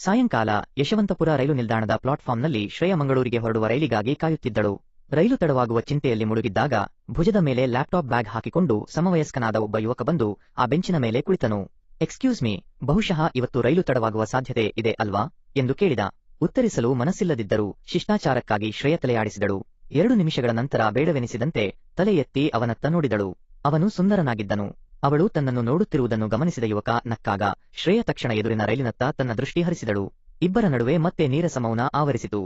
ಸಾಯಂಕಾಲ ಯಶವಂತಪುರ ರೈಲು ನಿಲ್ದಾಣದ ಪ್ಲಾಟ್ಫಾರ್ಮ್ನಲ್ಲಿ ಶ್ರೇಯಾ ಮಂಗಳೂರಿಗೆ ಹೊರಡುವ ರೈಲಿಗಾಗಿ ಕಾಯುತ್ತಿದ್ದಳು. ರೈಲು ತಡವಾಗುವ ಚಿಂತೆಯಲ್ಲಿ ಮುಳುಗಿದ್ದಾಗ ಭುಜದ ಮೇಲೆ ಲ್ಯಾಪ್ಟಾಪ್ ಬ್ಯಾಗ್ ಹಾಕಿಕೊಂಡು ಸಮವಯಸ್ಕನಾದ ಒಬ್ಬ ಯುವಕ ಬಂದು ಆ ಬೆಂಚಿನ ಮೇಲೆ ಕುಳಿತನು. ಎಕ್ಸ್ಕ್ಯೂಸ್ ಮೀ, ಬಹುಶಃ ಇವತ್ತು ರೈಲು ತಡವಾಗುವ ಸಾಧ್ಯತೆ ಇದೆ ಅಲ್ವಾ ಎಂದು ಕೇಳಿದ. ಉತ್ತರಿಸಲು ಮನಸ್ಸಿಲ್ಲದಿದ್ದರೂ ಶಿಷ್ಟಾಚಾರಕ್ಕಾಗಿ ಶ್ರೇಯಾ ತಲೆಯಾಡಿಸಿದಳು. 2 ನಿಮಿಷಗಳ ನಂತರ ಬೇಡವೆನಿಸಿದಂತೆ ತಲೆ ಎತ್ತಿ ಅವನತ್ತ ನೋಡಿದಳು. ಅವನು ಸುಂದರನಾಗಿದ್ದನು. ಅವಳು ತನ್ನನ್ನು ನೋಡುತ್ತಿರುವುದನ್ನು ಗಮನಿಸಿದ ಯುವಕ ನಕ್ಕಾಗ ಶ್ರೇಯಾ ತಕ್ಷಣ ಎದುರಿನ ರೈಲಿನತ್ತ ತನ್ನ ದೃಷ್ಟಿ ಹರಿಸಿದಳು. ಇಬ್ಬರ ನಡುವೆ ಮತ್ತೆ ನೀರಸ ಮೌನ ಆವರಿಸಿತು.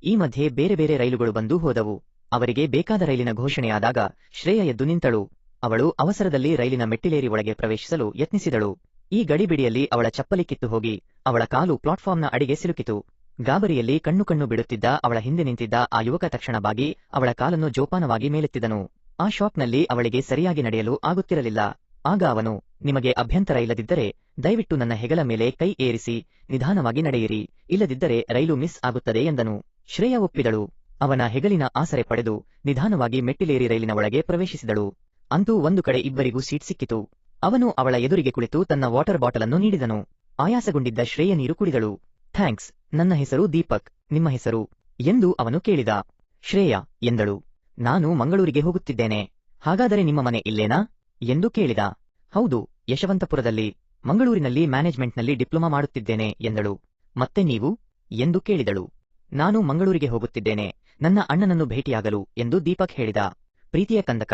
ಈ ಮಧ್ಯೆ ಬೇರೆ ಬೇರೆ ರೈಲುಗಳು ಬಂದು ಹೋದವು. ಅವರಿಗೆ ಬೇಕಾದ ರೈಲಿನ ಘೋಷಣೆಯಾದಾಗ ಶ್ರೇಯಾ ಎದ್ದು ನಿಂತಳು. ಅವಳು ಅವಸರದಲ್ಲಿ ರೈಲಿನ ಮೆಟ್ಟಿಲೇರಿ ಒಳಗೆ ಪ್ರವೇಶಿಸಲು ಯತ್ನಿಸಿದಳು. ಈ ಗಡಿಬಿಡಿಯಲ್ಲಿ ಅವಳ ಚಪ್ಪಲಿ ಕಿತ್ತು ಹೋಗಿ ಅವಳ ಕಾಲು ಪ್ಲಾಟ್ಫಾರ್ಮ್ನ ಅಡಿಗೆ ಸಿಲುಕಿತು. ಗಾಬರಿಯಲ್ಲಿ ಕಣ್ಣು ಬಿಡುತ್ತಿದ್ದ ಅವಳ ಹಿಂದೆ ನಿಂತಿದ್ದ ಆ ಯುವಕ ತಕ್ಷಣ ಬಾಗಿ ಅವಳ ಕಾಲನ್ನು ಜೋಪಾನವಾಗಿ ಮೇಲೆತ್ತಿದನು. ಆ ಶಾಕ್ನಲ್ಲಿ ಅವಳಿಗೆ ಸರಿಯಾಗಿ ನಡೆಯಲು ಆಗುತ್ತಿರಲಿಲ್ಲ. ಆಗ ಅವನು, ನಿಮಗೆ ಅಭ್ಯಂತರ ಇಲ್ಲದಿದ್ದರೆ ದಯವಿಟ್ಟು ನನ್ನ ಹೆಗಲ ಮೇಲೆ ಕೈ ಏರಿಸಿ ನಿಧಾನವಾಗಿ ನಡೆಯಿರಿ, ಇಲ್ಲದಿದ್ದರೆ ರೈಲು ಮಿಸ್ ಆಗುತ್ತದೆ ಎಂದನು. ಶ್ರೇಯಾ ಒಪ್ಪಿದಳು. ಅವನ ಹೆಗಲಿನ ಆಸರೆ ಪಡೆದು ನಿಧಾನವಾಗಿ ಮೆಟ್ಟಿಲೇರಿ ರೈಲಿನ ಒಳಗೆ ಪ್ರವೇಶಿಸಿದಳು. ಅಂತೂ ಒಂದು ಕಡೆ ಇಬ್ಬರಿಗೂ ಸೀಟ್ ಸಿಕ್ಕಿತು. ಅವನು ಅವಳ ಎದುರಿಗೆ ಕುಳಿತು ತನ್ನ ವಾಟರ್ ಬಾಟಲ್ ಅನ್ನು ನೀಡಿದನು. ಆಯಾಸಗೊಂಡಿದ್ದ ಶ್ರೇಯಾ ನೀರು ಕುಡಿದಳು. ಥ್ಯಾಂಕ್ಸ್, ನನ್ನ ಹೆಸರು ದೀಪಕ್, ನಿಮ್ಮ ಹೆಸರು ಎಂದು ಅವನು ಕೇಳಿದ. ಶ್ರೇಯಾ ಎಂದಳು. ನಾನು ಮಂಗಳೂರಿಗೆ ಹೋಗುತ್ತಿದ್ದೇನೆ. ಹಾಗಾದರೆ ನಿಮ್ಮ ಮನೆ ಇಲ್ಲೇನಾ ಎಂದು ಕೇಳಿದ. ಹೌದು, ಯಶವಂತಪುರದಲ್ಲಿ. ಮಂಗಳೂರಿನಲ್ಲಿ ಮ್ಯಾನೇಜ್ಮೆಂಟ್ನಲ್ಲಿ ಡಿಪ್ಲೊಮಾ ಮಾಡುತ್ತಿದ್ದೇನೆ ಎಂದಳು. ಮತ್ತೆ ನೀವು ಎಂದು ಕೇಳಿದಳು. ನಾನು ಮಂಗಳೂರಿಗೆ ಹೋಗುತ್ತಿದ್ದೇನೆ, ನನ್ನ ಅಣ್ಣನನ್ನು ಭೇಟಿಯಾಗಲು ಎಂದು ದೀಪಕ್ ಹೇಳಿದ. ಪ್ರೀತಿಯ ಕಂದಕ.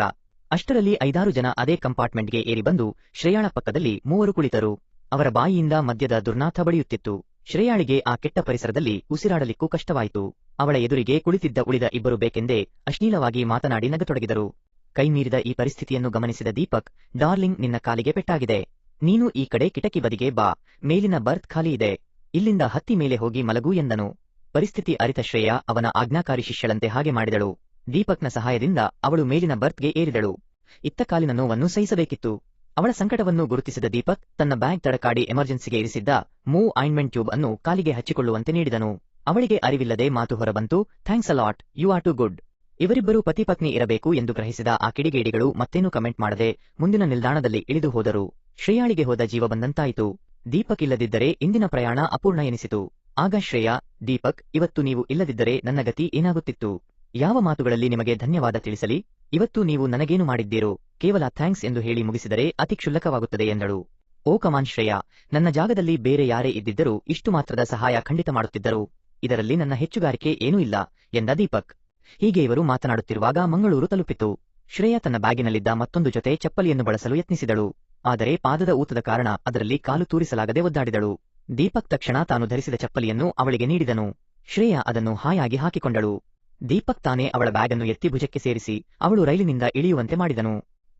ಅಷ್ಟರಲ್ಲಿ 5-6 ಜನ ಅದೇ ಕಂಪಾರ್ಟ್ಮೆಂಟ್ಗೆ ಏರಿ ಬಂದು ಶ್ರೇಯಾಳ ಪಕ್ಕದಲ್ಲಿ 3 ಕುಳಿತರು. ಅವರ ಬಾಯಿಯಿಂದ ಮದ್ಯದ ದುರ್ನಾಥ ಬಡಿಯುತ್ತಿತ್ತು. ಶ್ರೇಯಾಳಿಗೆ ಆ ಕೆಟ್ಟ ಪರಿಸರದಲ್ಲಿ ಉಸಿರಾಡಲಿಕ್ಕೂ ಕಷ್ಟವಾಯಿತು. ಅವಳ ಎದುರಿಗೆ ಕುಳಿತಿದ್ದ ಉಳಿದ ಇಬ್ಬರು ಬೇಕೆಂದೇ ಅಶ್ಲೀಲವಾಗಿ ಮಾತನಾಡಿ ನಗತೊಡಗಿದರು. ಕೈಮೀರಿದ ಈ ಪರಿಸ್ಥಿತಿಯನ್ನು ಗಮನಿಸಿದ ದೀಪಕ್, ಡಾರ್ಲಿಂಗ್, ನಿನ್ನ ಕಾಲಿಗೆ ಪೆಟ್ಟಾಗಿದೆ. ನೀನು ಈ ಕಡೆ ಕಿಟಕಿ ಬದಿಗೆ ಬಾ, ಮೇಲಿನ ಬರ್ತ್ ಖಾಲಿ ಇದೆ, ಇಲ್ಲಿಂದ ಹತ್ತಿ ಮೇಲೆ ಹೋಗಿ ಮಲಗು ಎಂದನು. ಪರಿಸ್ಥಿತಿ ಅರಿತ ಶ್ರೇಯಾ ಅವನ ಆಜ್ಞಾಕಾರಿ ಶಿಷ್ಯಳಂತೆ ಹಾಗೆ ಮಾಡಿದಳು. ದೀಪಕ್ನ ಸಹಾಯದಿಂದ ಅವಳು ಮೇಲಿನ ಬರ್ತ್ಗೆ ಏರಿದಳು. ಇತ್ತ ಕಾಲಿನ ನೋವನ್ನು ಸಹಿಸಬೇಕಿತ್ತು. ಅವಳ ಸಂಕಟವನ್ನು ಗುರುತಿಸಿದ ದೀಪಕ್ ತನ್ನ ಬ್ಯಾಗ್ ತಡಕಾಡಿ ಎಮರ್ಜೆನ್ಸಿಗೆ ಇರಿಸಿದ್ದ ಮೂವ್ ಆಯಿಂಟ್ಮೆಂಟ್ ಟ್ಯೂಬ್ ಅನ್ನು ಕಾಲಿಗೆ ಹಚ್ಚಿಕೊಳ್ಳುವಂತೆ ನೀಡಿದನು. ಅವಳಿಗೆ ಅರಿವಿಲ್ಲದೆ ಮಾತು ಹೊರಬಂತು, thanks a lot, you are too good. ಇವರಿಬ್ಬರು ಪತಿ ಪತ್ನಿ ಇರಬೇಕು ಎಂದು ಗ್ರಹಿಸಿದ ಆ ಕಿಡಿಗೇಡಿಗಳು ಮತ್ತೇನೂ ಕಮೆಂಟ್ ಮಾಡದೆ ಮುಂದಿನ ನಿಲ್ದಾಣದಲ್ಲಿ ಇಳಿದು ಹೋದರು. ಶ್ರೇಯಾಳಿಗೆ ಹೋದ ಜೀವ ಬಂದಂತಾಯಿತು. ದೀಪಕ್ ಇಲ್ಲದಿದ್ದರೆ ಇಂದಿನ ಪ್ರಯಾಣ ಅಪೂರ್ಣ ಎನಿಸಿತು. ಆಗ ಶ್ರೇಯಾ, ದೀಪಕ್, ಇವತ್ತು ನೀವು ಇಲ್ಲದಿದ್ದರೆ ನನ್ನ ಗತಿ ಏನಾಗುತ್ತಿತ್ತು? ಯಾವ ಮಾತುಗಳಲ್ಲಿ ನಿಮಗೆ ಧನ್ಯವಾದ ತಿಳಿಸಲಿ? ಇವತ್ತು ನೀವು ನನಗೇನು ಮಾಡಿದ್ದೀರೋ ಕೇವಲ ಥ್ಯಾಂಕ್ಸ್ ಎಂದು ಹೇಳಿ ಮುಗಿಸಿದರೆ ಅತಿ ಕ್ಷುಲ್ಲಕವಾಗುತ್ತದೆ ಎಂದಳು. ಓ ಕಮಾನ್ ಶ್ರೇಯಾ, ನನ್ನ ಜಾಗದಲ್ಲಿ ಬೇರೆ ಯಾರೇ ಇದ್ದಿದ್ದರೂ ಇಷ್ಟು ಮಾತ್ರದ ಸಹಾಯ ಖಂಡಿತ ಮಾಡುತ್ತಿದ್ದರು. ಇದರಲ್ಲಿ ನನ್ನ ಹೆಚ್ಚುಗಾರಿಕೆ ಏನೂ ಇಲ್ಲ ಎಂದ ದೀಪಕ್. ಹೀಗೆ ಇವರು ಮಾತನಾಡುತ್ತಿರುವಾಗ ಮಂಗಳೂರು ತಲುಪಿತು. ಶ್ರೇಯಾ ತನ್ನ ಬ್ಯಾಗಿನಲ್ಲಿದ್ದ ಮತ್ತೊಂದು ಜೊತೆ ಚಪ್ಪಲಿಯನ್ನು ಬಳಸಲು ಯತ್ನಿಸಿದಳು. ಆದರೆ ಪಾದದ ಊತದ ಕಾರಣ ಅದರಲ್ಲಿ ಕಾಲು ತೂರಿಸಲಾಗದೆ ಒದ್ದಾಡಿದಳು. ದೀಪಕ್ ತಕ್ಷಣ ತಾನು ಧರಿಸಿದ ಚಪ್ಪಲಿಯನ್ನು ಅವಳಿಗೆ ನೀಡಿದನು. ಶ್ರೇಯಾ ಅದನ್ನು ಹಾಯಾಗಿ ಹಾಕಿಕೊಂಡಳು. ದೀಪಕ್ ತಾನೇ ಅವಳ ಬ್ಯಾಗನ್ನು ಎತ್ತಿ ಭುಜಕ್ಕೆ ಸೇರಿಸಿ ಅವಳು ರೈಲಿನಿಂದ ಇಳಿಯುವಂತೆ ಮಾಡಿದನು.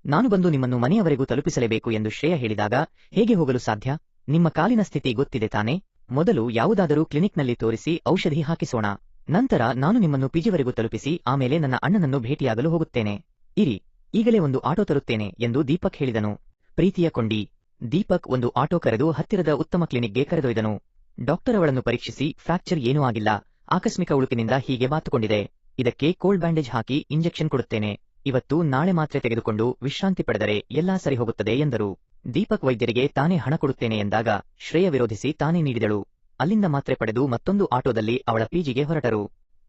ನಾನು ಬಂದು ನಿಮ್ಮನ್ನು ಮನೆಯವರೆಗೂ ತಲುಪಿಸಲೇಬೇಕು ಎಂದು ಶ್ರೇಯಾ ಹೇಳಿದಾಗ, ಹೇಗೆ ಹೋಗಲು ಸಾಧ್ಯ? ನಿಮ್ಮ ಕಾಲಿನ ಸ್ಥಿತಿ ಗೊತ್ತಿದೆ ತಾನೇ? ಮೊದಲು ಯಾವುದಾದರೂ ಕ್ಲಿನಿಕ್ನಲ್ಲಿ ತೋರಿಸಿ ಔಷಧಿ ಹಾಕಿಸೋಣ. ನಂತರ ನಾನು ನಿಮ್ಮನ್ನು ಪಿಜಿವರೆಗೂ ತಲುಪಿಸಿ ಆಮೇಲೆ ನನ್ನ ಅಣ್ಣನನ್ನು ಭೇಟಿಯಾಗಲು ಹೋಗುತ್ತೇನೆ. ಇರಿ, ಈಗಲೇ ಒಂದು ಆಟೋ ತರುತ್ತೇನೆ ಎಂದು ದೀಪಕ್ ಹೇಳಿದನು. ಪ್ರೀತಿಯ ಕೊಂಡಿ. ದೀಪಕ್ ಒಂದು ಆಟೋ ಕರೆದು ಹತ್ತಿರದ ಉತ್ತಮ ಕ್ಲಿನಿಕ್ಗೆ ಕರೆದೊಯ್ದನು. ಡಾಕ್ಟರ್ ಅವಳನ್ನು ಪರೀಕ್ಷಿಸಿ, ಫ್ರಾಕ್ಚರ್ ಏನೂ ಆಗಿಲ್ಲ, ಆಕಸ್ಮಿಕ ಉಳುಕಿನಿಂದ ಹೀಗೆ ಬಾತುಕೊಂಡಿದೆ, ಇದಕ್ಕೆ ಕೋಲ್ಡ್ ಬ್ಯಾಂಡೇಜ್ ಹಾಕಿ ಇಂಜೆಕ್ಷನ್ ಕೊಡುತ್ತೇನೆ, ಇವತ್ತು ನಾಳೆ ಮಾತ್ರೆ ತೆಗೆದುಕೊಂಡು ವಿಶ್ರಾಂತಿ ಪಡೆದರೆ ಎಲ್ಲಾ ಸರಿ ಹೋಗುತ್ತದೆ ಎಂದರು. ದೀಪಕ್ ವೈದ್ಯರಿಗೆ ತಾನೇ ಹಣ ಕೊಡುತ್ತೇನೆ ಎಂದಾಗ ಶ್ರೇಯಾ ವಿರೋಧಿಸಿ ತಾನೇ ನೀಡಿದಳು. ಅಲ್ಲಿಂದ ಮಾತ್ರೆ ಪಡೆದು ಮತ್ತೊಂದು ಆಟೋದಲ್ಲಿ ಅವಳ ಪಿಜಿಗೆ ಹೊರಟರು.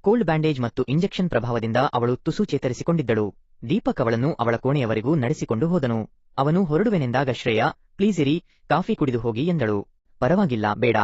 ಕೋಲ್ಡ್ ಬ್ಯಾಂಡೇಜ್ ಮತ್ತು ಇಂಜೆಕ್ಷನ್ ಪ್ರಭಾವದಿಂದ ಅವಳು ತುಸು ಚೇತರಿಸಿಕೊಂಡಿದ್ದಳು. ದೀಪಕ್ ಅವಳನ್ನು ಅವಳ ಕೋಣೆಯವರೆಗೂ ನಡೆಸಿಕೊಂಡು ಹೋದನು. ಅವನು ಹೊರಡುವೆನೆಂದಾಗ ಶ್ರೇಯಾ, ಪ್ಲೀಸ್ ಇರಿ, ಕಾಫಿ ಕುಡಿದು ಹೋಗಿ ಎಂದಳು. ಪರವಾಗಿಲ್ಲ, ಬೇಡ,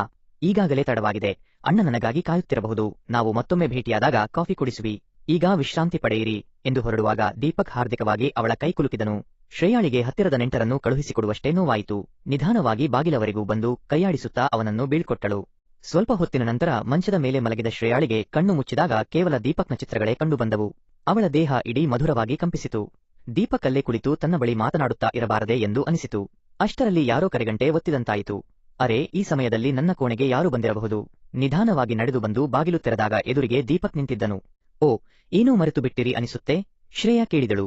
ಈಗಾಗಲೇ ತಡವಾಗಿದೆ, ಅಣ್ಣ ನನಗಾಗಿ ಕಾಯುತ್ತಿರಬಹುದು, ನಾವು ಮತ್ತೊಮ್ಮೆ ಭೇಟಿಯಾದಾಗ ಕಾಫಿ ಕುಡಿಸುವಿ, ಈಗ ವಿಶ್ರಾಂತಿ ಪಡೆಯಿರಿ ಎಂದು ಹೊರಡುವಾಗ ದೀಪಕ್ ಹಾರ್ದಿಕವಾಗಿ ಅವಳ ಕೈ ಕುಲುಕಿದನು. ಶ್ರೇಯಾಳಿಗೆ ಹತ್ತಿರದ ನೆಂಟರನ್ನು ಕಳುಹಿಸಿಕೊಡುವಷ್ಟೇ ನೋವಾಯಿತು. ನಿಧಾನವಾಗಿ ಬಾಗಿಲವರೆಗೂ ಬಂದು ಕೈಯಾಡಿಸುತ್ತಾ ಅವನನ್ನು ಬೀಳ್ಕೊಟ್ಟಳು. ಸ್ವಲ್ಪ ಹೊತ್ತಿನ ನಂತರ ಮಂಚದ ಮೇಲೆ ಮಲಗಿದ ಶ್ರೇಯಾಳಿಗೆ ಕಣ್ಣು ಮುಚ್ಚಿದಾಗ ಕೇವಲ ದೀಪಕ್ನ ಚಿತ್ರಗಳೇ ಕಂಡುಬಂದವು. ಅವಳ ದೇಹ ಇಡೀ ಮಧುರವಾಗಿ ಕಂಪಿಸಿತು. ದೀಪಕ್ ಅಲ್ಲೇ ಕುಳಿತು ತನ್ನ ಬಳಿ ಮಾತನಾಡುತ್ತಾ ಇರಬಾರದೆ ಎಂದು ಅನಿಸಿತು. ಅಷ್ಟರಲ್ಲಿ ಯಾರೋ ಕರೆಗಂಟೆ ಒತ್ತಿದಂತಾಯಿತು. ಅರೆ, ಈ ಸಮಯದಲ್ಲಿ ನನ್ನ ಕೋಣೆಗೆ ಯಾರು ಬಂದಿರಬಹುದು? ನಿಧಾನವಾಗಿ ನಡೆದು ಬಂದು ಬಾಗಿಲು ತೆರೆದಾಗ ಎದುರಿಗೆ ದೀಪಕ್ ನಿಂತಿದ್ದನು. ಓ, ಏನೋ ಮರೆತು ಬಿಟ್ಟಿರಿ ಅನಿಸುತ್ತೆ? ಶ್ರೇಯಾ ಕೇಳಿದಳು.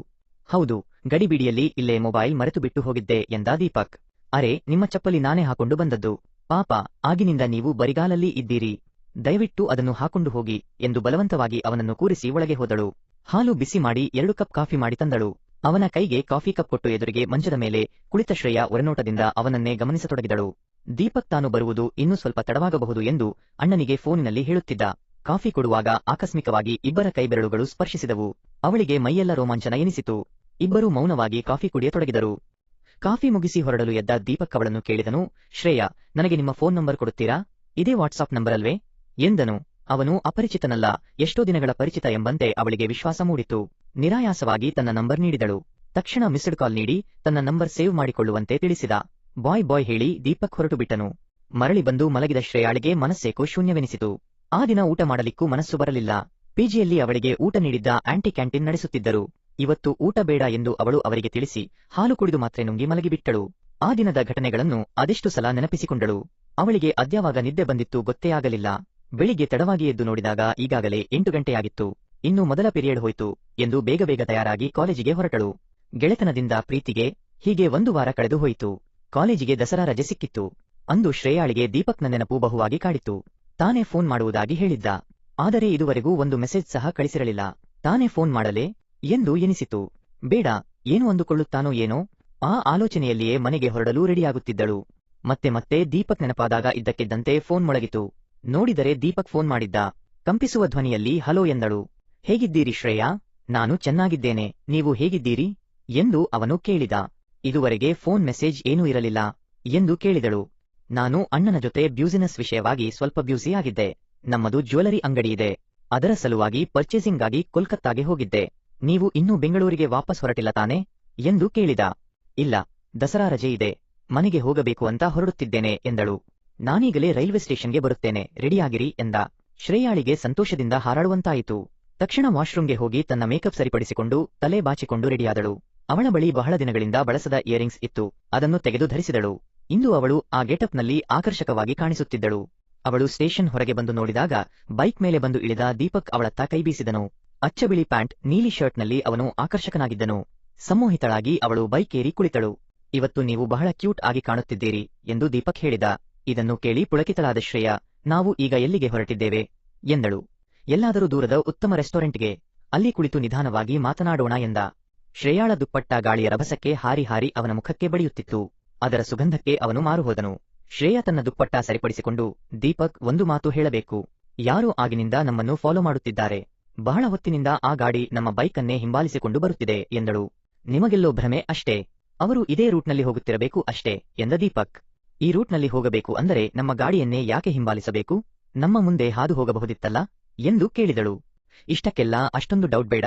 ಹೌದು, ಗಡಿಬಿಡಿಯಲ್ಲಿ ಇಲ್ಲೇ ಮೊಬೈಲ್ ಮರೆತು ಬಿಟ್ಟು ಹೋಗಿದ್ದೆ ಎಂದ ದೀಪಕ್. ಅರೆ, ನಿಮ್ಮ ಚಪ್ಪಲಿ ನಾನೇ ಹಾಕೊಂಡು ಬಂದದ್ದು. ಪಾಪ, ಆಗಿನಿಂದ ನೀವು ಬರಿಗಾಲಲ್ಲಿ ಇದ್ದೀರಿ, ದಯವಿಟ್ಟು ಅದನ್ನು ಹಾಕೊಂಡು ಹೋಗಿ ಎಂದು ಬಲವಂತವಾಗಿ ಅವನನ್ನು ಕೂರಿಸಿ ಒಳಗೆ ಹೋದಳು. ಹಾಲು ಬಿಸಿ ಮಾಡಿ 2 ಕಪ್ ಕಾಫಿ ಮಾಡಿ ತಂದಳು. ಅವನ ಕೈಗೆ ಕಾಫಿ ಕಪ್ ಕೊಟ್ಟು ಎದುರಿಗೆ ಮಂಚದ ಮೇಲೆ ಕುಳಿತ ಶ್ರೇಯಾ ಒರನೋಟದಿಂದ ಅವನನ್ನೇ ಗಮನಿಸತೊಡಗಿದಳು. ದೀಪಕ್ ತಾನು ಬರುವುದು ಇನ್ನೂ ಸ್ವಲ್ಪ ತಡವಾಗಬಹುದು ಎಂದು ಅಣ್ಣನಿಗೆ ಫೋನಿನಲ್ಲಿ ಹೇಳುತ್ತಿದ್ದ. ಕಾಫಿ ಕೊಡುವಾಗ ಆಕಸ್ಮಿಕವಾಗಿ ಇಬ್ಬರ ಕೈಬೆರಳುಗಳು ಸ್ಪರ್ಶಿಸಿದವು. ಅವಳಿಗೆ ಮೈಯೆಲ್ಲ ರೋಮಾಂಚನ ಎನಿಸಿತು. ಇಬ್ಬರೂ ಮೌನವಾಗಿ ಕಾಫಿ ಕುಡಿಯತೊಡಗಿದರು. ಕಾಫಿ ಮುಗಿಸಿ ಹೊರಡಲು ಎದ್ದ ದೀಪಕ್ ಅವಳನ್ನು ಕೇಳಿದನು. ಶ್ರೇಯಾ, ನನಗೆ ನಿಮ್ಮ ಫೋನ್ ನಂಬರ್ ಕೊಡುತ್ತೀರಾ? ಇದೇ ವಾಟ್ಸಾಪ್ ನಂಬರ್ ಅಲ್ವೇ ಎಂದನು. ಅವನು ಅಪರಿಚಿತನಲ್ಲ, ಎಷ್ಟೋ ದಿನಗಳ ಪರಿಚಿತ ಎಂಬಂತೆ ಅವಳಿಗೆ ವಿಶ್ವಾಸ ಮೂಡಿತು. ನಿರಾಯಾಸವಾಗಿ ತನ್ನ ನಂಬರ್ ನೀಡಿದಳು. ತಕ್ಷಣ ಮಿಸ್ಡ್ ಕಾಲ್ ನೀಡಿ ತನ್ನ ನಂಬರ್ ಸೇವ್ ಮಾಡಿಕೊಳ್ಳುವಂತೆ ತಿಳಿಸಿದ. ಬಾಯ್ ಹೇಳಿ ದೀಪಕ್ ಹೊರಟು ಬಿಟ್ಟನು. ಮರಳಿ ಬಂದು ಮಲಗಿದ ಶ್ರೇಯಾಳಿಗೆ ಮನಸ್ಸೇಕೋ ಶೂನ್ಯವೆನಿಸಿತು. ಆ ದಿನ ಊಟ ಮಾಡಲಿಕ್ಕೂ ಮನಸ್ಸು ಬರಲಿಲ್ಲ. ಪಿಜಿಯಲ್ಲಿ ಅವಳಿಗೆ ಊಟ ನೀಡಿದ್ದ ಆಂಟಿ ಕ್ಯಾಂಟೀನ್ ನಡೆಸುತ್ತಿದ್ದರು. ಇವತ್ತು ಊಟ ಬೇಡ ಎಂದು ಅವಳು ಅವರಿಗೆ ತಿಳಿಸಿ ಹಾಲು ಕುಡಿದು ಮಾತ್ರೆ ನುಂಗಿ ಮಲಗಿಬಿಟ್ಟಳು. ಆ ದಿನದ ಘಟನೆಗಳನ್ನು ಅದೆಷ್ಟು ಸಲ ನೆನಪಿಸಿಕೊಂಡಳು. ಅವಳಿಗೆ ಅದ್ಯಾವಾಗ ನಿದ್ದೆ ಬಂದಿತ್ತು ಗೊತ್ತೇ ಆಗಲಿಲ್ಲ. ಬೆಳಿಗ್ಗೆ ತಡವಾಗಿ ಎದ್ದು ನೋಡಿದಾಗ ಈಗಾಗಲೇ 8 ಗಂಟೆಯಾಗಿತ್ತು. ಇನ್ನು ಮೊದಲ ಪೀರಿಯಡ್ ಹೋಯ್ತು ಎಂದು ಬೇಗ ತಯಾರಾಗಿ ಕಾಲೇಜಿಗೆ ಹೊರಟಳು. ಗೆಳೆತನದಿಂದ ಪ್ರೀತಿಗೆ ಹೀಗೆ 1 ವಾರ ಕಳೆದು ಹೋಯಿತು. ಕಾಲೇಜಿಗೆ ದಸರಾ ರಜೆ ಸಿಕ್ಕಿತ್ತು. ಅಂದು ಶ್ರೇಯಾಳಿಗೆ ದೀಪಕ್ನ ನೆನಪು ಬಹುವಾಗಿ ಕಾಡಿತ್ತು. ತಾನೇ ಫೋನ್ ಮಾಡುವುದಾಗಿ ಹೇಳಿದ್ದ. ಆದರೆ ಇದುವರೆಗೂ ಒಂದು ಮೆಸೇಜ್ ಸಹ ಕಳಿಸಿರಲಿಲ್ಲ. ತಾನೇ ಫೋನ್ ಮಾಡಲೇ ಎಂದು ಎನಿಸಿತು. ಬೇಡ, ಏನು ಅಂದುಕೊಳ್ಳುತ್ತಾನೋ ಏನೋ. ಆ ಆಲೋಚನೆಯಲ್ಲಿಯೇ ಮನೆಗೆ ಹೊರಡಲು ರೆಡಿಯಾಗುತ್ತಿದ್ದಳು. ಮತ್ತೆ ದೀಪಕ್ ನೆನಪಾದಾಗ ಇದ್ದಕ್ಕಿದ್ದಂತೆ ಫೋನ್ ಮೊಳಗಿತು. ನೋಡಿದರೆ ದೀಪಕ್ ಫೋನ್ ಮಾಡಿದ್ದ. ಕಂಪಿಸುವ ಧ್ವನಿಯಲ್ಲಿ ಹಲೋ ಎಂದಳು. ಹೇಗಿದ್ದೀರಿ ಶ್ರೇಯಾ? ನಾನು ಚೆನ್ನಾಗಿದ್ದೇನೆ, ನೀವು ಹೇಗಿದ್ದೀರಿ ಎಂದು ಅವನು ಕೇಳಿದ. ಇದುವರೆಗೆ ಫೋನ್ ಮೆಸೇಜ್ ಏನೂ ಇರಲಿಲ್ಲ ಎಂದು ಕೇಳಿದಳು. ನಾನು ಅಣ್ಣನ ಜೊತೆ ಬ್ಯೂಸಿನೆಸ್ ವಿಷಯವಾಗಿ ಸ್ವಲ್ಪ ಬ್ಯೂಸಿ ಆಗಿದ್ದೆ. ನಮ್ಮದು ಜ್ಯುವೆಲರಿ ಅಂಗಡಿ ಇದೆ, ಅದರ ಸಲುವಾಗಿ ಪರ್ಚೇಸಿಂಗ್ಗಾಗಿ ಕೋಲ್ಕತ್ತಾಗೆ ಹೋಗಿದ್ದೆ. ನೀವು ಇನ್ನೂ ಬೆಂಗಳೂರಿಗೆ ವಾಪಸ್ ಹೊರಟಿಲ್ಲ ತಾನೆ ಎಂದು ಕೇಳಿದ. ಇಲ್ಲ, ದಸರಾ ರಜೆ ಇದೆ, ಮನೆಗೆ ಹೋಗಬೇಕು ಅಂತ ಹೊರಡುತ್ತಿದ್ದೇನೆ ಎಂದಳು. ನಾನೀಗಲೇ ರೈಲ್ವೆ ಸ್ಟೇಷನ್ಗೆ ಬರುತ್ತೇನೆ, ರೆಡಿಯಾಗಿರಿ ಎಂದ. ಶ್ರೇಯಾಳಿಗೆ ಸಂತೋಷದಿಂದ ಹಾರಾಡುವಂತಾಯಿತು. ತಕ್ಷಣ ವಾಶ್ರೂಮ್ಗೆ ಹೋಗಿ ತನ್ನ ಮೇಕಪ್ ಸರಿಪಡಿಸಿಕೊಂಡು ತಲೆ ಬಾಚಿಕೊಂಡು ರೆಡಿಯಾದಳು. ಅವಳ ಬಳಿ ಬಹಳ ದಿನಗಳಿಂದ ಬಳಸದ ಇಯರಿಂಗ್ಸ್ ಇತ್ತು, ಅದನ್ನು ತೆಗೆದು ಧರಿಸಿದಳು. ಇಂದು ಅವಳು ಆ ಗೆಟಪ್ನಲ್ಲಿ ಆಕರ್ಷಕವಾಗಿ ಕಾಣಿಸುತ್ತಿದ್ದಳು. ಅವಳು ಸ್ಟೇಷನ್ ಹೊರಗೆ ಬಂದು ನೋಡಿದಾಗ ಬೈಕ್ ಮೇಲೆ ಬಂದು ಇಳಿದ ದೀಪಕ್ ಅವಳತ್ತ ಕೈಬೀಸಿದನು. ಅಚ್ಚಬಿಳಿ ಪ್ಯಾಂಟ್, ನೀಲಿ ಶರ್ಟ್ನಲ್ಲಿ ಅವನು ಆಕರ್ಷಕನಾಗಿದ್ದನು. ಸಂಮೋಹಿತಳಾಗಿ ಅವಳು ಬೈಕ್ ಏರಿ ಕುಳಿತಳು. ಇವತ್ತು ನೀವು ಬಹಳ ಕ್ಯೂಟ್ ಆಗಿ ಕಾಣುತ್ತಿದ್ದೀರಿ ಎಂದು ದೀಪಕ್ ಹೇಳಿದ. ಇದನ್ನು ಕೇಳಿ ಪುಳಕಿತಳಾದ ಶ್ರೇಯಾ, ನಾವು ಈಗ ಎಲ್ಲಿಗೆ ಹೊರಟಿದ್ದೇವೆ ಎಂದಳು. ಎಲ್ಲಾದರೂ ದೂರದ ಉತ್ತಮ ರೆಸ್ಟೋರೆಂಟ್ಗೆ, ಅಲ್ಲಿ ಕುಳಿತು ನಿಧಾನವಾಗಿ ಮಾತನಾಡೋಣ ಎಂದ. ಶ್ರೇಯಾಳ ದುಪ್ಪಟ್ಟ ಗಾಳಿಯ ರಭಸಕ್ಕೆ ಹಾರಿ ಅವನ ಮುಖಕ್ಕೆ ಬಡಿಯುತ್ತಿತ್ತು. ಅದರ ಸುಗಂಧಕ್ಕೆ ಅವನು ಮಾರುಹೋದನು. ಶ್ರೇಯಾ ತನ್ನ ದುಪ್ಪಟ್ಟ ಸರಿಪಡಿಸಿಕೊಂಡು, ದೀಪಕ್, ಒಂದು ಮಾತು ಹೇಳಬೇಕು. ಯಾರೋ ಆಗಿನಿಂದ ನಮ್ಮನ್ನು ಫಾಲೋ ಮಾಡುತ್ತಿದ್ದಾರೆ. ಬಹಳ ಹೊತ್ತಿನಿಂದ ಆ ಗಾಡಿ ನಮ್ಮ ಬೈಕನ್ನೇ ಹಿಂಬಾಲಿಸಿಕೊಂಡು ಬರುತ್ತಿದೆ ಎಂದಳು. ನಿಮಗೆಲ್ಲೋ ಭ್ರಮೆ ಅಷ್ಟೇ, ಅವರು ಇದೇ ರೂಟ್ನಲ್ಲಿ ಹೋಗುತ್ತಿರಬೇಕು ಅಷ್ಟೇ ಎಂದ ದೀಪಕ್. ಈ ರೂಟ್ನಲ್ಲಿ ಹೋಗಬೇಕು ಅಂದರೆ ನಮ್ಮ ಗಾಡಿಯನ್ನೇ ಯಾಕೆ ಹಿಂಬಾಲಿಸಬೇಕು? ನಮ್ಮ ಮುಂದೆ ಹಾದು ಹೋಗಬಹುದಿತ್ತಲ್ಲ ಎಂದು ಕೇಳಿದಳು. ಇಷ್ಟಕ್ಕೆಲ್ಲ ಅಷ್ಟೊಂದು ಡೌಟ್ ಬೇಡ,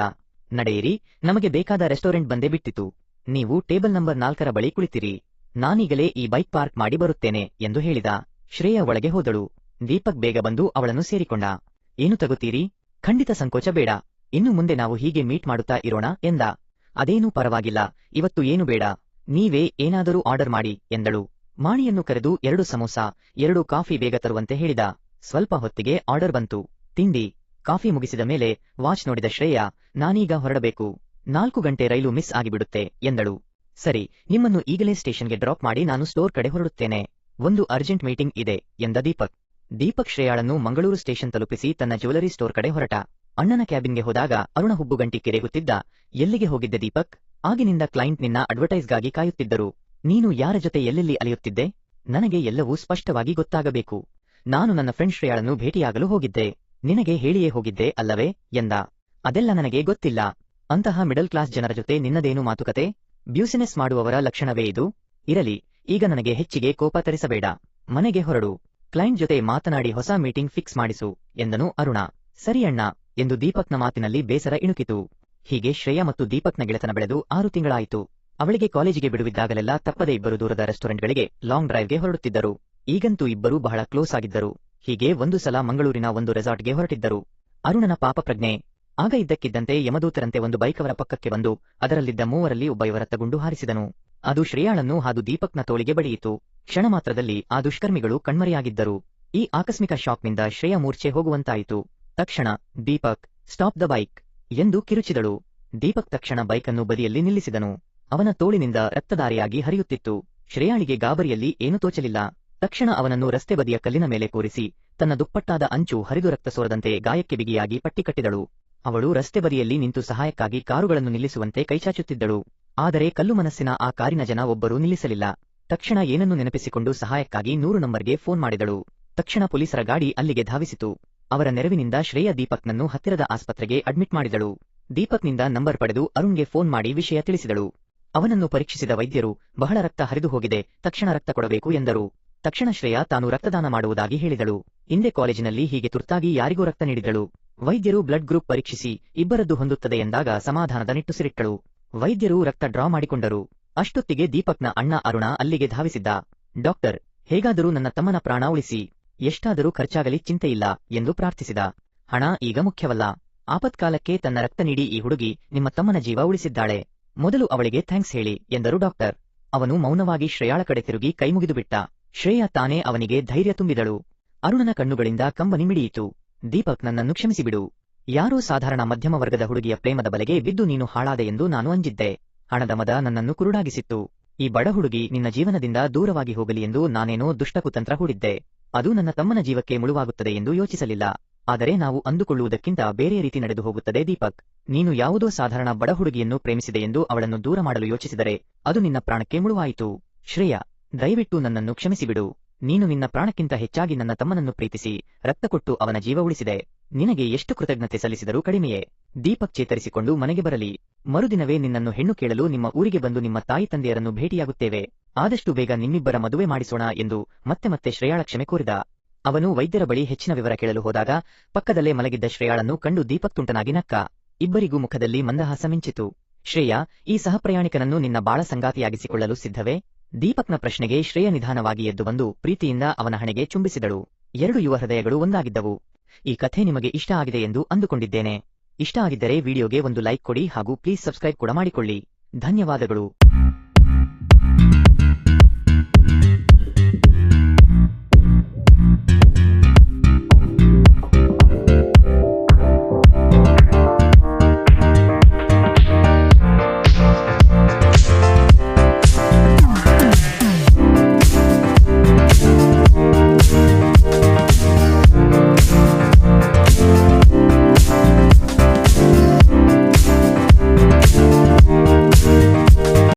ನಡೆಯಿರಿ, ನಮಗೆ ಬೇಕಾದ ರೆಸ್ಟೋರೆಂಟ್ ಬಂದೇ ಬಿಟ್ಟಿತು. ನೀವು ಟೇಬಲ್ ನಂಬರ್ 4 ಬಳಿ ಕುಳಿತಿರಿ, ನಾನೀಗಲೇ ಈ ಬೈಕ್ ಪಾರ್ಕ್ ಮಾಡಿ ಬರುತ್ತೇನೆ ಎಂದು ಹೇಳಿದ. ಶ್ರೇಯಾ ಒಳಗೆ ಹೋದಳು. ದೀಪಕ್ ಬೇಗ ಬಂದು ಅವಳನ್ನು ಸೇರಿಕೊಂಡ. ಏನು ತಗೋತೀರಿ? ಖಂಡಿತ ಸಂಕೋಚ ಬೇಡ, ಇನ್ನು ಮುಂದೆ ನಾವು ಹೀಗೆ ಮೀಟ್ ಮಾಡುತ್ತಾ ಇರೋಣ ಎಂದ. ಅದೇನೂ ಪರವಾಗಿಲ್ಲ, ಇವತ್ತು ಏನು ಬೇಡ, ನೀವೇ ಏನಾದರೂ ಆರ್ಡರ್ ಮಾಡಿ ಎಂದಳು. ಮಾಣಿಯನ್ನು ಕರೆದು 2 ಸಮೋಸ 2 ಕಾಫಿ ಬೇಗ ತರುವಂತೆ ಹೇಳಿದ. ಸ್ವಲ್ಪ ಹೊತ್ತಿಗೆ ಆರ್ಡರ್ ಬಂತು. ತಿಂಡಿ ಕಾಫಿ ಮುಗಿಸಿದ ಮೇಲೆ ವಾಚ್ ನೋಡಿದ ಶ್ರೇಯಾ, ನಾನೀಗ ಹೊರಡಬೇಕು, 4 ಗಂಟೆ ರೈಲು ಮಿಸ್ ಆಗಿಬಿಡುತ್ತೆ ಎಂದಳು. ಸರಿ, ನಿಮ್ಮನ್ನು ಈಗಲೇ ಸ್ಟೇಷನ್ಗೆ ಡ್ರಾಪ್ ಮಾಡಿ ನಾನು ಸ್ಟೋರ್ ಕಡೆ ಹೊರಡುತ್ತೇನೆ, ಒಂದು ಅರ್ಜೆಂಟ್ ಮೀಟಿಂಗ್ ಇದೆ ಎಂದ ದೀಪಕ್ ಶ್ರೇಯಾಳನ್ನು ಮಂಗಳೂರು ಸ್ಟೇಷನ್ ತಲುಪಿಸಿ ತನ್ನ ಜ್ಯುವೆಲರಿ ಸ್ಟೋರ್ ಕಡೆ ಹೊರಟ. ಅಣ್ಣನ ಕ್ಯಾಬಿನ್ಗೆ ಹೋದಾಗ ಅರುಣ ಹುಬ್ಬುಗಂಟಿ ಕೆರೆಗುತ್ತಿದ್ದ. ಎಲ್ಲಿಗೆ ಹೋಗಿದ್ದೆ ದೀಪಕ್? ಆಗಿನಿಂದ ಕ್ಲೈಂಟ್ ನಿನ್ನ ಅಡ್ವರ್ಟೈಸ್ಗಾಗಿ ಕಾಯುತ್ತಿದ್ದರು. ನೀನು ಯಾರ ಜೊತೆ ಎಲ್ಲೆಲ್ಲಿ ಅಲೆಯುತ್ತಿದ್ದೆ? ನನಗೆ ಎಲ್ಲವೂ ಸ್ಪಷ್ಟವಾಗಿ ಗೊತ್ತಾಗಬೇಕು. ನಾನು ನನ್ನ ಫ್ರೆಂಡ್ ಶ್ರೇಯಾಳನ್ನು ಭೇಟಿಯಾಗಲು ಹೋಗಿದ್ದೆ, ನಿನಗೆ ಹೇಳಿಯೇ ಹೋಗಿದ್ದೆ ಅಲ್ಲವೇ ಎಂದ. ಅದೆಲ್ಲ ನನಗೆ ಗೊತ್ತಿಲ್ಲ. ಅಂತಹ ಮಿಡಲ್ ಕ್ಲಾಸ್ ಜನರ ಜೊತೆ ನಿನ್ನದೇನು ಮಾತುಕತೆ? ಬ್ಯೂಸಿನೆಸ್ ಮಾಡುವವರ ಲಕ್ಷಣವೇ ಇದು? ಇರಲಿ, ಈಗ ನನಗೆ ಹೆಚ್ಚಿಗೆ ಕೋಪ ತರಿಸಬೇಡ, ಮನೆಗೆ ಹೊರಡು, ಕ್ಲೈಂಟ್ ಜೊತೆ ಮಾತನಾಡಿ ಹೊಸ ಮೀಟಿಂಗ್ ಫಿಕ್ಸ್ ಮಾಡಿಸು ಎಂದನು ಅರುಣ. ಸರಿ ಅಣ್ಣ ಎಂದು ದೀಪಕ್ನ ಮಾತಿನಲ್ಲಿ ಬೇಸರ ಇಣುಕಿತು. ಹೀಗೆ ಶ್ರೇಯಾ ಮತ್ತು ದೀಪಕ್ನ ಗೆಳೆತನ ಬೆಳೆದು 6 ತಿಂಗಳಾಯಿತು. ಅವಳಿಗೆ ಕಾಲೇಜಿಗೆ ಬಿಡುವಿದ್ದಾಗಲೆಲ್ಲ ತಪ್ಪದೆ ಇಬ್ಬರು ದೂರದ ರೆಸ್ಟೋರೆಂಟ್ಗಳಿಗೆ ಲಾಂಗ್ ಡ್ರೈವ್ಗೆ ಹೊರಡುತ್ತಿದ್ದರು. ಈಗಂತೂ ಇಬ್ಬರೂ ಬಹಳ ಕ್ಲೋಸ್ ಆಗಿದ್ದರು. ಹೀಗೆ ಒಂದು ಸಲ ಮಂಗಳೂರಿನ ಒಂದು ರೆಸಾರ್ಟ್ಗೆ ಹೊರಟಿದ್ದರು. ಅರುಣನ ಪಾಪ ಪ್ರಜ್ಞೆ. ಆಗ ಇದ್ದಕ್ಕಿದ್ದಂತೆ ಯಮದೂತರಂತೆ ಒಂದು ಬೈಕ್ ಅವರ ಪಕ್ಕಕ್ಕೆ ಬಂದು ಅದರಲ್ಲಿದ್ದ 3ರಲ್ಲಿ ಒಬ್ಬ ಇವರತ್ತ ಗುಂಡು ಹಾರಿಸಿದನು. ಅದು ಶ್ರೇಯಾಳನ್ನು ಹಾದು ದೀಪಕ್ನ ತೋಳಿಗೆ ಬಡಿಯಿತು. ಕ್ಷಣ ಮಾತ್ರದಲ್ಲಿ ಆ ದುಷ್ಕರ್ಮಿಗಳು ಕಣ್ಮರೆಯಾಗಿದ್ದರು. ಈ ಆಕಸ್ಮಿಕ ಶಾಕ್ನಿಂದ ಶ್ರೇಯಾ ಮೂರ್ಛೆ ಹೋಗುವಂತಾಯಿತು. ತಕ್ಷಣ ದೀಪಕ್, ಸ್ಟಾಪ್ ದ ಬೈಕ್ ಎಂದು ಕಿರುಚಿದಳು. ದೀಪಕ್ ತಕ್ಷಣ ಬೈಕನ್ನು ಬದಿಯಲ್ಲಿ ನಿಲ್ಲಿಸಿದನು. ಅವನ ತೋಳಿನಿಂದ ರಕ್ತಧಾರೆಯಾಗಿ ಹರಿಯುತ್ತಿತ್ತು. ಶ್ರೇಯಾಳಿಗೆ ಗಾಬರಿಯಲ್ಲಿ ಏನೂ ತೋಚಲಿಲ್ಲ. ತಕ್ಷಣ ಅವನನ್ನು ರಸ್ತೆ ಬದಿಯ ಕಲ್ಲಿನ ಮೇಲೆ ಕೂರಿಸಿ ತನ್ನ ದುಪ್ಪಟ್ಟಾದ ಅಂಚು ಹರಿದು ರಕ್ತ ಸೋರದಂತೆ ಗಾಯಕ್ಕೆ ಬಿಗಿಯಾಗಿ ಪಟ್ಟಿ ಕಟ್ಟಿದಳು. ಅವಳು ರಸ್ತೆ ಬದಿಯಲ್ಲಿ ನಿಂತು ಸಹಾಯಕ್ಕಾಗಿ ಕಾರುಗಳನ್ನು ನಿಲ್ಲಿಸುವಂತೆ ಕೈಚಾಚುತ್ತಿದ್ದಳು. ಆದರೆ ಕಲ್ಲು ಮನಸ್ಸಿನ ಆ ಕಾರಿನ ಜನ ಒಬ್ಬರೂ ನಿಲ್ಲಿಸಲಿಲ್ಲ. ತಕ್ಷಣ ಏನನ್ನು ನೆನಪಿಸಿಕೊಂಡು ಸಹಾಯಕ್ಕಾಗಿ 100 ನಂಬರ್ಗೆ ಫೋನ್ ಮಾಡಿದಳು. ತಕ್ಷಣ ಪೊಲೀಸರ ಗಾಡಿ ಅಲ್ಲಿಗೆ ಧಾವಿಸಿತು. ಅವರ ನೆರವಿನಿಂದ ಶ್ರೇಯಾ ದೀಪಕ್ನನ್ನು ಹತ್ತಿರದ ಆಸ್ಪತ್ರೆಗೆ ಅಡ್ಮಿಟ್ ಮಾಡಿದಳು. ದೀಪಕ್ನಿಂದ ನಂಬರ್ ಪಡೆದು ಅರುಣ್ಗೆ ಫೋನ್ ಮಾಡಿ ವಿಷಯ ತಿಳಿಸಿದಳು. ಅವನನ್ನು ಪರೀಕ್ಷಿಸಿದ ವೈದ್ಯರು, ಬಹಳ ರಕ್ತ ಹರಿದು ಹೋಗಿದೆ, ತಕ್ಷಣ ರಕ್ತ ಕೊಡಬೇಕು ಎಂದರು. ತಕ್ಷಣ ಶ್ರೇಯಾ ತಾನು ರಕ್ತದಾನ ಮಾಡುವುದಾಗಿ ಹೇಳಿದಳು. ಹಿಂದೆ ಕಾಲೇಜಿನಲ್ಲಿ ಹೀಗೆ ತುರ್ತಾಗಿ ಯಾರಿಗೂ ರಕ್ತ ನೀಡಿದಳು. ವೈದ್ಯರು ಬ್ಲಡ್ ಗ್ರೂಪ್ ಪರೀಕ್ಷಿಸಿ ಇಬ್ಬರದ್ದು ಹೊಂದುತ್ತದೆ ಎಂದಾಗ ಸಮಾಧಾನದ ನಿಟ್ಟುಸಿರಿಟ್ಟಳು. ವೈದ್ಯರು ರಕ್ತ ಡ್ರಾ ಮಾಡಿಕೊಂಡರು. ಅಷ್ಟೊತ್ತಿಗೆ ದೀಪಕ್ನ ಅಣ್ಣ ಅರುಣ ಅಲ್ಲಿಗೆ ಧಾವಿಸಿದ್ದ. ಡಾಕ್ಟರ್, ಹೇಗಾದರೂ ನನ್ನ ತಮ್ಮನ ಪ್ರಾಣ ಉಳಿಸಿ, ಎಷ್ಟಾದರೂ ಖರ್ಚಾಗಲಿ ಚಿಂತೆಯಿಲ್ಲ ಎಂದು ಪ್ರಾರ್ಥಿಸಿದ. ಹಣ ಈಗ ಮುಖ್ಯವಲ್ಲ. ಆಪತ್ಕಾಲಕ್ಕೆ ತನ್ನ ರಕ್ತ ನೀಡಿ ಈ ಹುಡುಗಿ ನಿಮ್ಮ ತಮ್ಮನ ಜೀವ ಉಳಿಸಿದ್ದಾಳೆ. ಮೊದಲು ಅವಳಿಗೆ ಥ್ಯಾಂಕ್ಸ್ ಹೇಳಿ ಎಂದರು ಡಾಕ್ಟರ್. ಅವನು ಮೌನವಾಗಿ ಶ್ರೇಯಾಳ ಕಡೆ ತಿರುಗಿ ಕೈಮುಗಿದು ಬಿಟ್ಟ. ಶ್ರೇಯಾ ತಾನೇ ಅವನಿಗೆ ಧೈರ್ಯ ತುಂಬಿದಳು. ಅರುಣನ ಕಣ್ಣುಗಳಿಂದ ಕಂಬನಿ ಮಿಡಿಯಿತು. ದೀಪಕ್, ನನ್ನನ್ನು ಕ್ಷಮಿಸಿಬಿಡು. ಯಾರೋ ಸಾಧಾರಣ ಮಧ್ಯಮ ವರ್ಗದ ಹುಡುಗಿಯ ಪ್ರೇಮದ ಬಲೆಗೆ ಬಿದ್ದು ನೀನು ಹಾಳಾದೆ ಎಂದು ನಾನು ಅಂಜಿದ್ದೆ. ಹಣದ ಮದ ನನ್ನನ್ನು ಕುರುಡಾಗಿಸಿತ್ತು. ಈ ಬಡ ಹುಡುಗಿ ನಿನ್ನ ಜೀವನದಿಂದ ದೂರವಾಗಿ ಹೋಗಲಿ ಎಂದು ನಾನೇನೋ ದುಷ್ಟಕುತಂತ್ರ ಹೂಡಿದ್ದೆ. ಅದು ನನ್ನ ತಮ್ಮನ ಜೀವಕ್ಕೆ ಮುಳುವಾಗುತ್ತದೆ ಎಂದು ಯೋಚಿಸಲಿಲ್ಲ. ಆದರೆ ನಾವು ಅಂದುಕೊಳ್ಳುವುದಕ್ಕಿಂತ ಬೇರೆ ರೀತಿ ನಡೆದು ಹೋಗುತ್ತದೆ ದೀಪಕ್. ನೀನು ಯಾವುದೋ ಸಾಧಾರಣ ಬಡ ಹುಡುಗಿಯನ್ನು ಪ್ರೇಮಿಸಿದೆ ಎಂದು ಅವಳನ್ನು ದೂರ ಮಾಡಲು ಯೋಚಿಸಿದರೆ ಅದು ನಿನ್ನ ಪ್ರಾಣಕ್ಕೆ ಮುಳುವಾಯಿತು. ಶ್ರೇಯಾ, ದಯವಿಟ್ಟು ನನ್ನನ್ನು ಕ್ಷಮಿಸಿಬಿಡು. ನೀನು ನಿನ್ನ ಪ್ರಾಣಕ್ಕಿಂತ ಹೆಚ್ಚಾಗಿ ನನ್ನ ತಮ್ಮನನ್ನು ಪ್ರೀತಿಸಿ ರಕ್ತ ಕೊಟ್ಟು ಅವನ ಜೀವ ಉಳಿಸಿದೆ. ನಿನಗೆ ಎಷ್ಟು ಕೃತಜ್ಞತೆ ಸಲ್ಲಿಸಿದರೂ ಕಡಿಮೆಯೇ. ದೀಪಕ್ ಚೇತರಿಸಿಕೊಂಡು ಮನೆಗೆ ಬರಲಿ. ಮರುದಿನವೇ ನಿನ್ನನ್ನು ಹೆಣ್ಣು ಕೇಳಲು ನಿಮ್ಮ ಊರಿಗೆ ಬಂದು ನಿಮ್ಮ ತಾಯಿ ತಂದೆಯರನ್ನು ಭೇಟಿಯಾಗುತ್ತೇವೆ. ಆದಷ್ಟು ಬೇಗ ನಿಮ್ಮಿಬ್ಬರ ಮದುವೆ ಮಾಡಿಸೋಣ ಎಂದು ಮತ್ತೆ ಶ್ರೇಯಾಳ ಕ್ಷಮೆ ಕೋರಿದ. ಅವನು ವೈದ್ಯರ ಬಳಿ ಹೆಚ್ಚಿನ ವಿವರ ಕೇಳಲು ಹೋದಾಗ ಪಕ್ಕದಲ್ಲೇ ಮಲಗಿದ್ದ ಶ್ರೇಯಾಳನ್ನು ಕಂಡು ದೀಪಕ್ ತುಂಟನಾಗಿ ನಕ್ಕ. ಇಬ್ಬರಿಗೂ ಮುಖದಲ್ಲಿ ಮಂದಹಾಸ ಮಿಂಚಿತು. ಶ್ರೇಯಾ, ಈ ಸಹಪ್ರಯಾಣಿಕನನ್ನು ನಿನ್ನ ಬಾಳ ಸಂಗಾತಿಯಾಗಿಸಿಕೊಳ್ಳಲು ಸಿದ್ಧವೇ? ದೀಪಕ್ನ ಪ್ರಶ್ನೆಗೆ ಶ್ರೇಯಾ ನಿಧಾನವಾಗಿ ಎದ್ದು ಬಂದು ಪ್ರೀತಿಯಿಂದ ಅವನ ಹಣೆಗೆ ಚುಂಬಿಸಿದಳು. 2 ಯುವ ಹೃದಯಗಳು ಒಂದಾಗಿದ್ದವು. ಈ ಕಥೆ ನಿಮಗೆ ಇಷ್ಟ ಆಗಿದೆ ಎಂದು ಅಂದುಕೊಂಡಿದ್ದೇನೆ. ಇಷ್ಟ ಆಗಿದ್ದರೆ ವಿಡಿಯೋಗೆ ಒಂದು ಲೈಕ್ ಕೊಡಿ ಹಾಗೂ ಪ್ಲೀಸ್ ಸಬ್ಸ್ಕ್ರೈಬ್ ಕೂಡ ಮಾಡಿಕೊಳ್ಳಿ. ಧನ್ಯವಾದಗಳು.